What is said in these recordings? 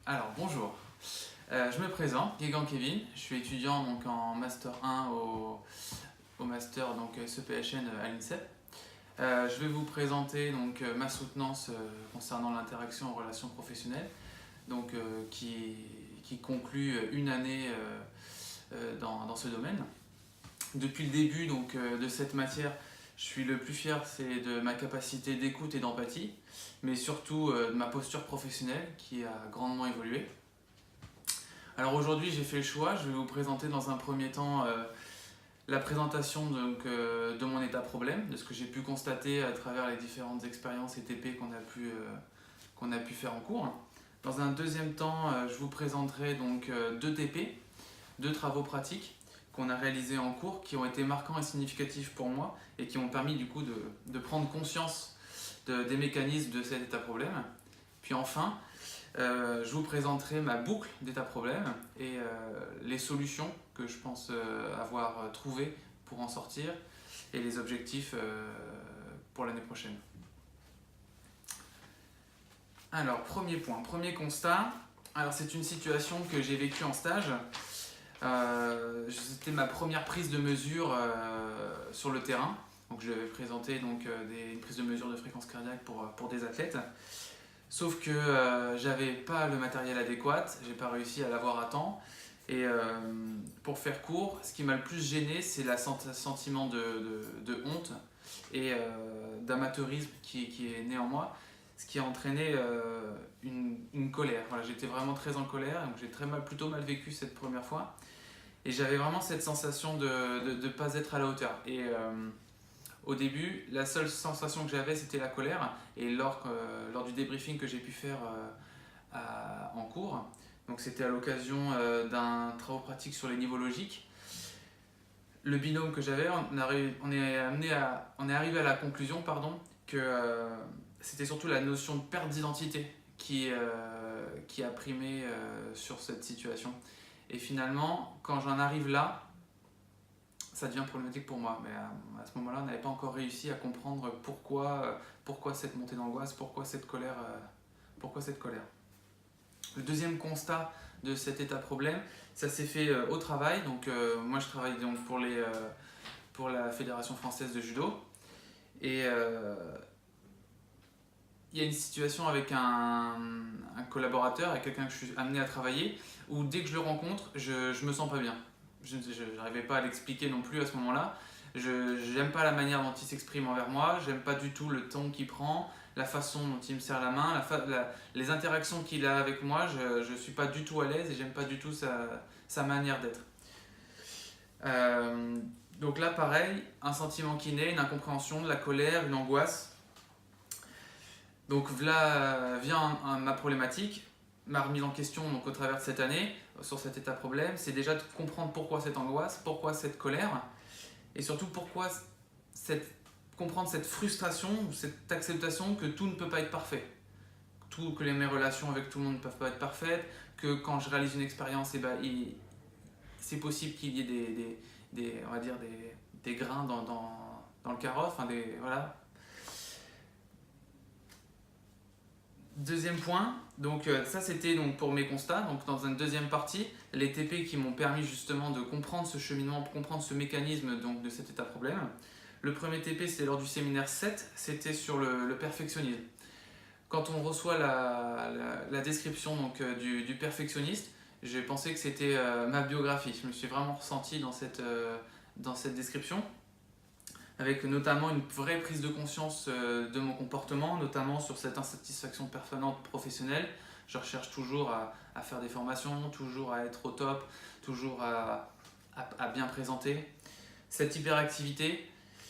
Alors bonjour, je me présente, Guégan Kevin, je suis étudiant donc, en Master 1 au Master donc, CEPHN à l'INSEP. Je vais vous présenter donc, ma soutenance concernant l'interaction en relation professionnelle donc, qui conclut une année dans ce domaine. Depuis le début donc, de cette matière, je suis le plus fier c'est de ma capacité d'écoute et d'empathie, mais surtout de ma posture professionnelle qui a grandement évolué. Alors aujourd'hui j'ai fait le choix, je vais vous présenter dans un premier temps la présentation donc, de mon état problème, de ce que j'ai pu constater à travers les différentes expériences et TP qu'on a pu faire en cours. Dans un deuxième temps, je vous présenterai donc 2 TP, 2 travaux pratiques qu'on a réalisés en cours, qui ont été marquants et significatifs pour moi et qui m'ont permis du coup de prendre conscience des mécanismes de cet état problème. Puis enfin, je vous présenterai ma boucle d'état problème et les solutions que je pense avoir trouvées pour en sortir et les objectifs pour l'année prochaine. Alors, premier point, premier constat. Alors, c'est une situation que j'ai vécue en stage. C'était ma première prise de mesure sur le terrain. Donc, je vais présenter donc, une prise de mesure de fréquence cardiaque pour des athlètes. Sauf que j'avais pas le matériel adéquat, j'ai pas réussi à l'avoir à temps. Et pour faire court, ce qui m'a le plus gêné, c'est le sentiment de honte et d'amateurisme qui est né en moi, ce qui a entraîné une colère. Voilà, j'étais vraiment très en colère, donc j'ai plutôt mal vécu cette première fois. Et j'avais vraiment cette sensation de ne pas être à la hauteur. Et au début, la seule sensation que j'avais, c'était la colère. Et lors du débriefing que j'ai pu faire en cours, donc c'était à l'occasion d'un travail pratique sur les niveaux logiques, le binôme que j'avais, on est arrivé à la conclusion que c'était surtout la notion de perte d'identité qui a primé sur cette situation. Et finalement, quand j'en arrive là, ça devient problématique pour moi. Mais à ce moment-là, on n'avait pas encore réussi à comprendre pourquoi cette montée d'angoisse, pourquoi cette colère. Le deuxième constat de cet état problème, ça s'est fait au travail. Donc, moi, je travaille donc pour la Fédération française de judo. Et il y a une situation avec un collaborateur, avec quelqu'un que je suis amené à travailler, où dès que je le rencontre, je me sens pas bien. Je n'arrivais pas à l'expliquer non plus à ce moment-là. Je n'aime pas la manière dont il s'exprime envers moi, j'aime pas du tout le ton qu'il prend, la façon dont il me serre la main, les interactions qu'il a avec moi, je ne suis pas du tout à l'aise et j'aime pas du tout sa manière d'être. Donc là, pareil, un sentiment qui naît, une incompréhension, de la colère, une angoisse. Donc là vient ma problématique, ma remise en question donc, au travers de cette année, sur cet état problème, c'est déjà de comprendre pourquoi cette angoisse, pourquoi cette colère, et surtout pourquoi comprendre cette frustration, cette acceptation que tout ne peut pas être parfait. Que mes relations avec tout le monde ne peuvent pas être parfaites, que quand je réalise une expérience, c'est possible qu'il y ait des grains dans le carrosse, voilà. Deuxième point, donc ça c'était donc pour mes constats. Donc dans une deuxième partie, les TP qui m'ont permis justement de comprendre ce cheminement, de comprendre ce mécanisme donc, de cet état problème. Le premier TP c'était lors du séminaire 7, c'était sur le perfectionnisme. Quand on reçoit la description donc, du perfectionniste, j'ai pensé que c'était ma biographie. Je me suis vraiment ressenti dans cette description, avec notamment une vraie prise de conscience de mon comportement, notamment sur cette insatisfaction permanente professionnelle. Je recherche toujours à faire des formations, toujours à être au top, toujours à bien présenter. Cette hyperactivité,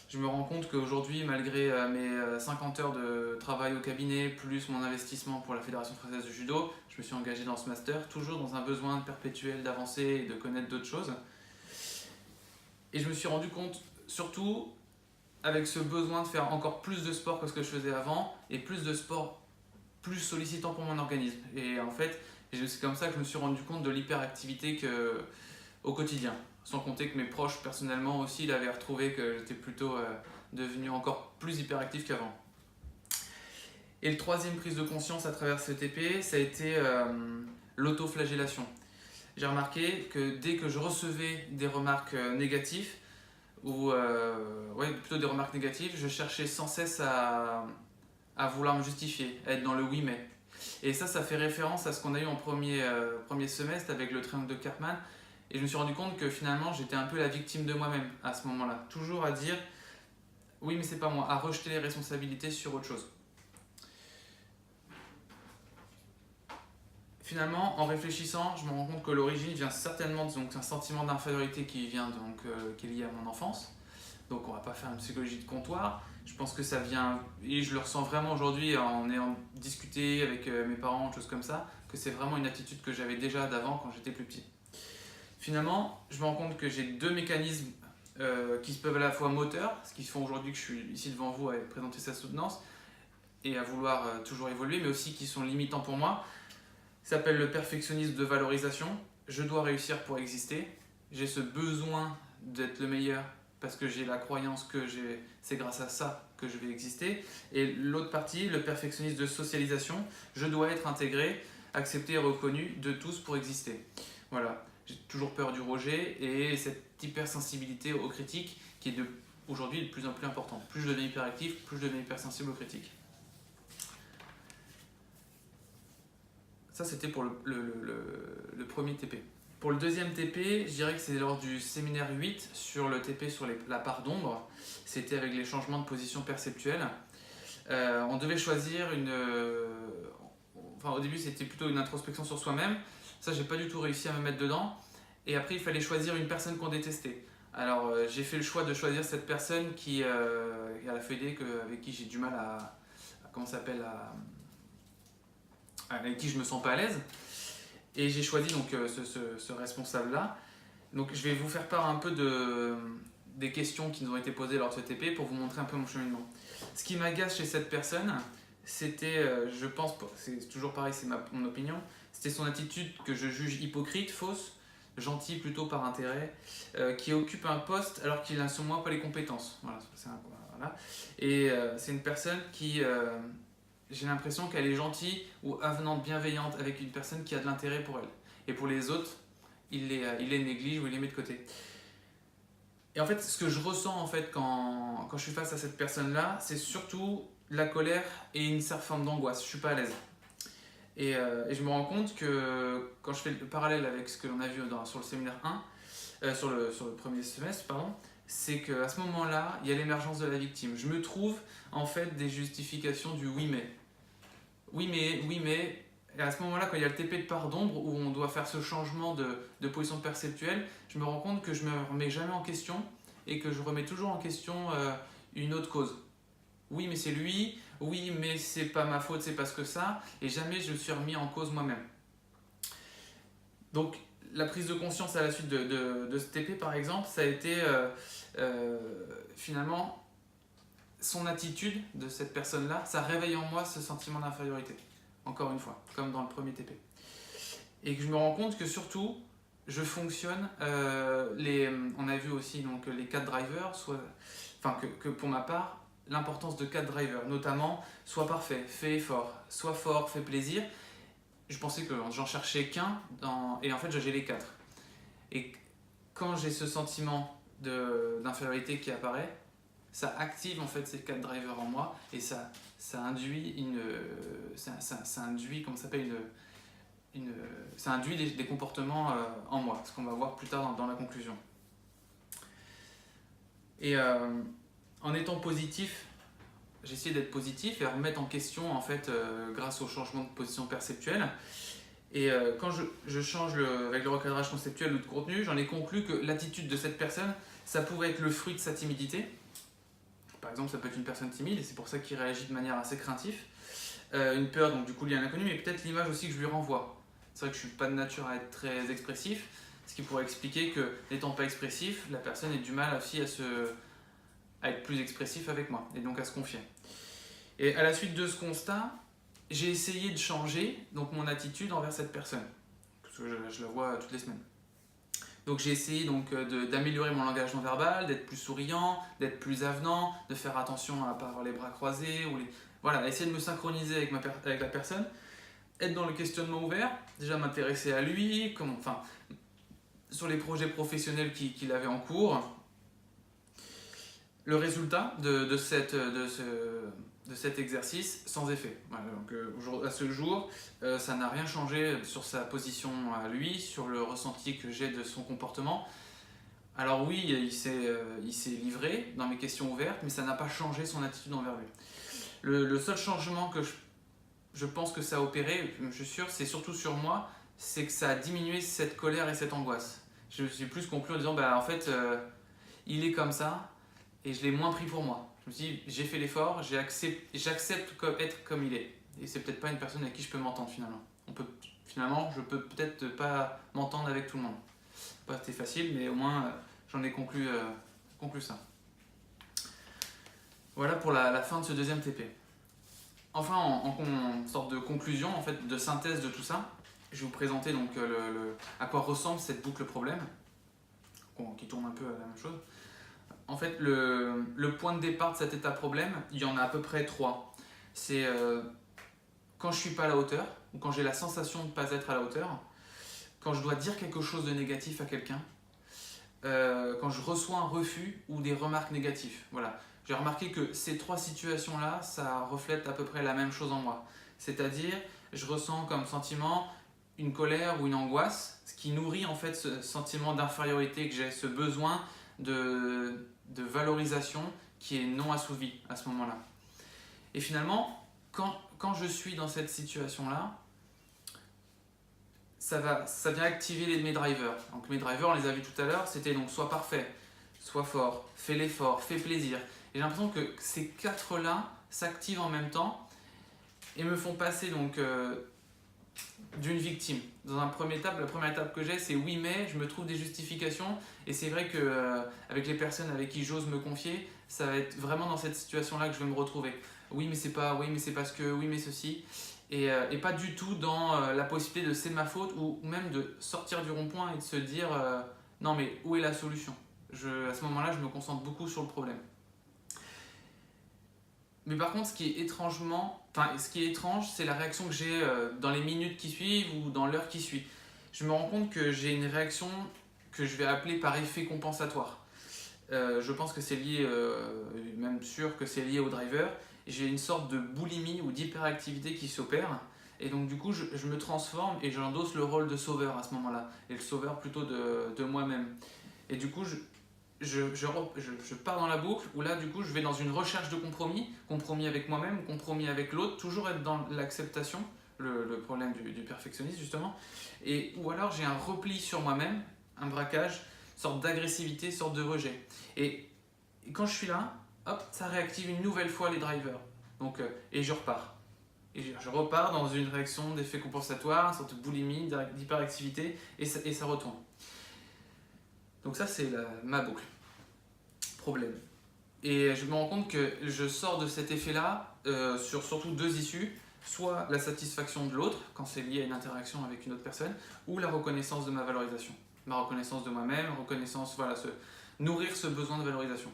je me rends compte qu'aujourd'hui, malgré mes 50 heures de travail au cabinet, plus mon investissement pour la Fédération française de judo, je me suis engagé dans ce master, toujours dans un besoin perpétuel d'avancer et de connaître d'autres choses. Et je me suis rendu compte, surtout, avec ce besoin de faire encore plus de sport que ce que je faisais avant, et plus de sport plus sollicitant pour mon organisme. Et en fait, c'est comme ça que je me suis rendu compte de l'hyperactivité au quotidien. Sans compter que mes proches, personnellement aussi, ils avaient retrouvé que j'étais plutôt devenu encore plus hyperactif qu'avant. Et le troisième prise de conscience à travers ce TP, ça a été l'autoflagellation. J'ai remarqué que dès que je recevais des remarques négatives, ou ouais, plutôt des remarques négatives, je cherchais sans cesse à vouloir me justifier, à être dans le oui mais. Et ça fait référence à ce qu'on a eu en premier semestre avec le triangle de Karpman. Et je me suis rendu compte que finalement j'étais un peu la victime de moi-même à ce moment-là. Toujours à dire oui mais c'est pas moi, à rejeter les responsabilités sur autre chose. Finalement, en réfléchissant, je me rends compte que l'origine vient certainement d'un sentiment d'infériorité qui est lié à mon enfance. Donc on va pas faire une psychologie de comptoir. Je pense que ça vient, et je le ressens vraiment aujourd'hui en ayant discuté avec mes parents, choses comme ça, que c'est vraiment une attitude que j'avais déjà d'avant quand j'étais plus petit. Finalement, je me rends compte que j'ai deux mécanismes qui se peuvent à la fois moteurs, ce qui font aujourd'hui que je suis ici devant vous à présenter sa soutenance et à vouloir toujours évoluer, mais aussi qui sont limitants pour moi. Ça s'appelle le perfectionnisme de valorisation. Je dois réussir pour exister. J'ai ce besoin d'être le meilleur parce que j'ai la croyance que c'est grâce à ça que je vais exister. Et l'autre partie, le perfectionnisme de socialisation. Je dois être intégré, accepté et reconnu de tous pour exister. Voilà. J'ai toujours peur du rejet et cette hypersensibilité aux critiques qui est aujourd'hui de plus en plus importante. Plus je deviens hyperactif, plus je deviens hypersensible aux critiques. Ça, c'était pour le premier TP. Pour le deuxième TP, je dirais que c'est lors du séminaire 8 sur le TP sur la part d'ombre. C'était avec les changements de position perceptuelle. On devait choisir au début, c'était plutôt une introspection sur soi-même. Ça, j'ai pas du tout réussi à me mettre dedans. Et après, il fallait choisir une personne qu'on détestait. Alors, j'ai fait le choix de choisir cette personne qui a la feuille D, avec qui j'ai du mal comment ça s'appelle, avec qui je me sens pas à l'aise. Et j'ai choisi donc ce responsable-là. Donc je vais vous faire part un peu des questions qui nous ont été posées lors de ce TP pour vous montrer un peu mon cheminement. Ce qui m'agace chez cette personne, c'était, je pense, c'est toujours pareil, c'est mon opinion, c'était son attitude que je juge hypocrite, fausse, gentil plutôt par intérêt, qui occupe un poste alors qu'il n'a selon moi pas les compétences. Voilà, voilà. Et c'est une personne qui... j'ai l'impression qu'elle est gentille ou avenante, bienveillante avec une personne qui a de l'intérêt pour elle. Et pour les autres, il les néglige ou il les met de côté. Et en fait, ce que je ressens en fait quand je suis face à cette personne-là, c'est surtout la colère et une certaine forme d'angoisse. Je suis pas à l'aise. Et je me rends compte que quand je fais le parallèle avec ce que l'on a vu sur le séminaire 1, sur le premier semestre, pardon, c'est qu'à ce moment-là, il y a l'émergence de la victime. Je me trouve en fait des justifications du oui mais. Oui mais. Et à ce moment-là, quand il y a le TP de part d'ombre où on doit faire ce changement de position perceptuelle, je me rends compte que je ne me remets jamais en question et que je remets toujours en question une autre cause. Oui mais c'est lui, oui mais c'est pas ma faute, c'est parce que ça, et jamais je me suis remis en cause moi-même. Donc la prise de conscience à la suite de ce TP par exemple, ça a été finalement son attitude de cette personne-là, ça réveille en moi ce sentiment d'infériorité, encore une fois, comme dans le premier TP. Et que je me rends compte que surtout, je fonctionne, on a vu aussi donc, les 4 drivers, que pour ma part, l'importance de 4 drivers, notamment, sois parfait, fais effort, sois fort, fais plaisir. Je pensais que j'en cherchais qu'un, et en fait j'ai les 4. Et quand j'ai ce sentiment d'infériorité qui apparaît, ça active en fait ces 4 drivers en moi et ça induit ça induit comment ça s'appelle ça induit des comportements en moi, ce qu'on va voir plus tard dans la conclusion. Et en étant positif, j'ai essayé d'être positif et à remettre en question en fait grâce au changement de position perceptuelle. Et quand je change avec le recadrage conceptuel ou de contenu, j'en ai conclu que l'attitude de cette personne, ça pouvait être le fruit de sa timidité. Par exemple, ça peut être une personne timide et c'est pour ça qu'il réagit de manière assez craintive. Une peur, donc du coup liée à l'inconnu, mais peut-être l'image aussi que je lui renvoie. C'est vrai que je ne suis pas de nature à être très expressif, ce qui pourrait expliquer que n'étant pas expressif, la personne ait du mal aussi à être plus expressif avec moi et donc à se confier. Et à la suite de ce constat, j'ai essayé de changer donc, mon attitude envers cette personne, parce que je la vois toutes les semaines. Donc j'ai essayé donc, d'améliorer mon langage non verbal, d'être plus souriant, d'être plus avenant, de faire attention à ne pas avoir les bras croisés. voilà, essayer de me synchroniser avec, avec la personne, être dans le questionnement ouvert, déjà m'intéresser à lui, enfin, sur les projets professionnels qu'il avait en cours. Le résultat de cet exercice, sans effet. Voilà, donc, à ce jour, ça n'a rien changé sur sa position à lui, sur le ressenti que j'ai de son comportement. Alors oui, il s'est livré dans mes questions ouvertes, mais ça n'a pas changé son attitude envers lui. Le seul changement que je pense que ça a opéré, je suis sûr, c'est surtout sur moi, c'est que ça a diminué cette colère et cette angoisse. Je me suis plus conclu en disant, en fait, il est comme ça, et je l'ai moins pris pour moi. Je me suis dit, j'ai fait l'effort, j'accepte être comme il est. Et c'est peut-être pas une personne avec qui je peux m'entendre finalement. Finalement, je peux peut-être pas m'entendre avec tout le monde. Pas c'était facile, mais au moins j'en ai conclu ça. Voilà pour la fin de ce deuxième TP. Enfin, en sorte de conclusion, en fait, de synthèse de tout ça, je vais vous présenter donc à quoi ressemble cette boucle problème, qui tourne un peu à la même chose. En fait, le point de départ de cet état problème, il y en a à peu près 3. C'est quand je ne suis pas à la hauteur, ou quand j'ai la sensation de ne pas être à la hauteur, quand je dois dire quelque chose de négatif à quelqu'un, quand je reçois un refus ou des remarques négatives. Voilà. J'ai remarqué que ces 3 situations-là, ça reflète à peu près la même chose en moi. C'est-à-dire, je ressens comme sentiment une colère ou une angoisse, ce qui nourrit en fait ce sentiment d'infériorité que j'ai, ce besoin de valorisation qui est non assouvi à ce moment-là. Et finalement, quand je suis dans cette situation-là, ça vient activer mes drivers. Donc mes drivers, on les a vus tout à l'heure, c'était donc soit parfait, soit fort, fais l'effort, fais plaisir. Et j'ai l'impression que ces 4-là s'activent en même temps et me font passer donc d'une victime. Dans la première étape que j'ai, c'est oui mais, je me trouve des justifications et c'est vrai que avec les personnes avec qui j'ose me confier, ça va être vraiment dans cette situation-là que je vais me retrouver. Oui mais c'est parce que, oui mais ceci. Et pas du tout dans la possibilité de c'est ma faute ou même de sortir du rond-point et de se dire non mais où est la solution. À ce moment-là, je me concentre beaucoup sur le problème. Mais par contre, ce qui est étrange, c'est la réaction que j'ai dans les minutes qui suivent ou dans l'heure qui suit. Je me rends compte que j'ai une réaction que je vais appeler par effet compensatoire. Je pense que c'est lié, même sûr que c'est lié au driver. J'ai une sorte de boulimie ou d'hyperactivité qui s'opère. Et donc du coup, je me transforme et j'endosse le rôle de sauveur à ce moment-là. Et le sauveur plutôt de moi-même. Et du coup, je pars dans la boucle où là, du coup, je vais dans une recherche de compromis avec moi-même, compromis avec l'autre, toujours être dans l'acceptation, le problème du perfectionnisme justement. Ou alors j'ai un repli sur moi-même, un braquage, sorte d'agressivité, sorte de rejet. Et quand je suis là, hop, ça réactive une nouvelle fois les drivers. Donc, et je repars. Et je repars dans une réaction d'effet compensatoire, une sorte de boulimie, d'hyperactivité, et ça retourne. Donc ça, c'est ma boucle. Problème. Et je me rends compte que je sors de cet effet-là sur surtout 2 issues. Soit la satisfaction de l'autre, quand c'est lié à une interaction avec une autre personne, ou la reconnaissance de ma valorisation. Ma reconnaissance de moi-même, nourrir ce besoin de valorisation.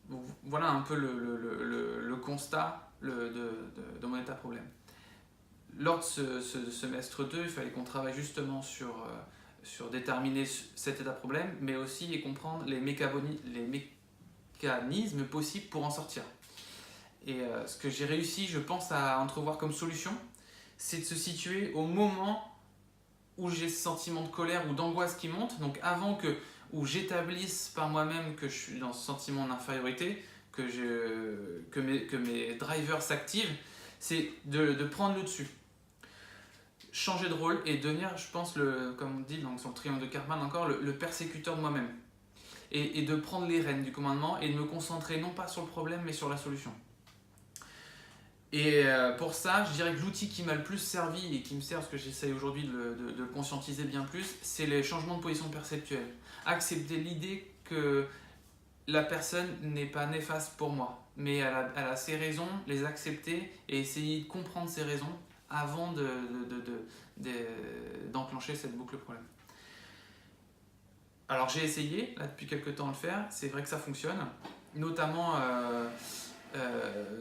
Donc, voilà un peu le constat de mon état problème. Lors de ce semestre 2, il fallait qu'on travaille justement sur déterminer cet état problème, mais aussi et comprendre les mécanismes possibles pour en sortir. Et ce que j'ai réussi, je pense, à entrevoir comme solution, c'est de se situer au moment où j'ai ce sentiment de colère ou d'angoisse qui monte, donc avant où j'établisse par moi-même que je suis dans ce sentiment d'infériorité, que mes drivers s'activent, c'est de prendre le dessus. Changer de rôle et devenir, je pense, comme on dit donc, sur le triangle de Karpman encore, le persécuteur de moi-même. Et de prendre les rênes du commandement et de me concentrer non pas sur le problème mais sur la solution. Et pour ça, je dirais que l'outil qui m'a le plus servi et qui me sert, parce que j'essaye aujourd'hui de le conscientiser bien plus, c'est les changements de position perceptuelle. Accepter l'idée que la personne n'est pas néfaste pour moi, mais elle a ses raisons, les accepter et essayer de comprendre ses raisons avant d'enclencher cette boucle problème. Alors j'ai essayé, là depuis quelques temps, de le faire, c'est vrai que ça fonctionne, notamment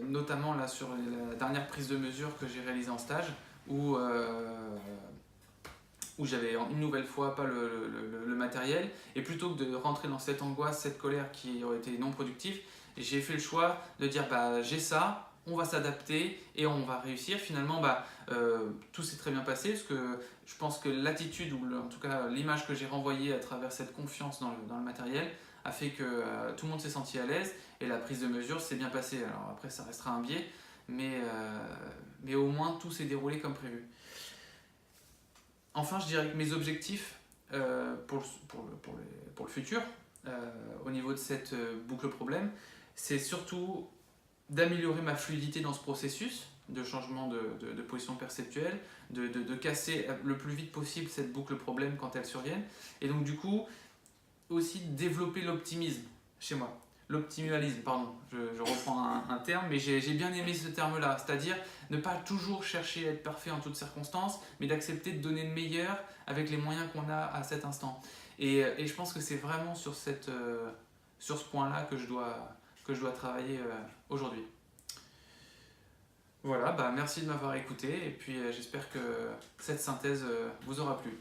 notamment là sur la dernière prise de mesure que j'ai réalisée en stage, où j'avais une nouvelle fois pas le matériel, et plutôt que de rentrer dans cette angoisse, cette colère qui aurait été non productive, j'ai fait le choix de dire bah, j'ai ça, on va s'adapter et on va réussir. Finalement, tout s'est très bien passé parce que je pense que l'attitude, ou en tout cas l'image que j'ai renvoyée à travers cette confiance dans le matériel, a fait que tout le monde s'est senti à l'aise et la prise de mesure s'est bien passée. Alors après, ça restera un biais, mais au moins tout s'est déroulé comme prévu. Enfin, je dirais que mes objectifs pour le futur, au niveau de cette boucle problème, c'est surtout d'améliorer ma fluidité dans ce processus de changement de position perceptuelle, de casser le plus vite possible cette boucle problème quand elle survient, et donc du coup, aussi développer l'optimisme chez moi. L'optimalisme, pardon, je reprends un terme, mais j'ai bien aimé ce terme-là, c'est-à-dire ne pas toujours chercher à être parfait en toutes circonstances, mais d'accepter de donner le meilleur avec les moyens qu'on a à cet instant. Et je pense que c'est vraiment sur ce point-là que je dois travailler aujourd'hui. Voilà, merci de m'avoir écouté, et puis j'espère que cette synthèse vous aura plu.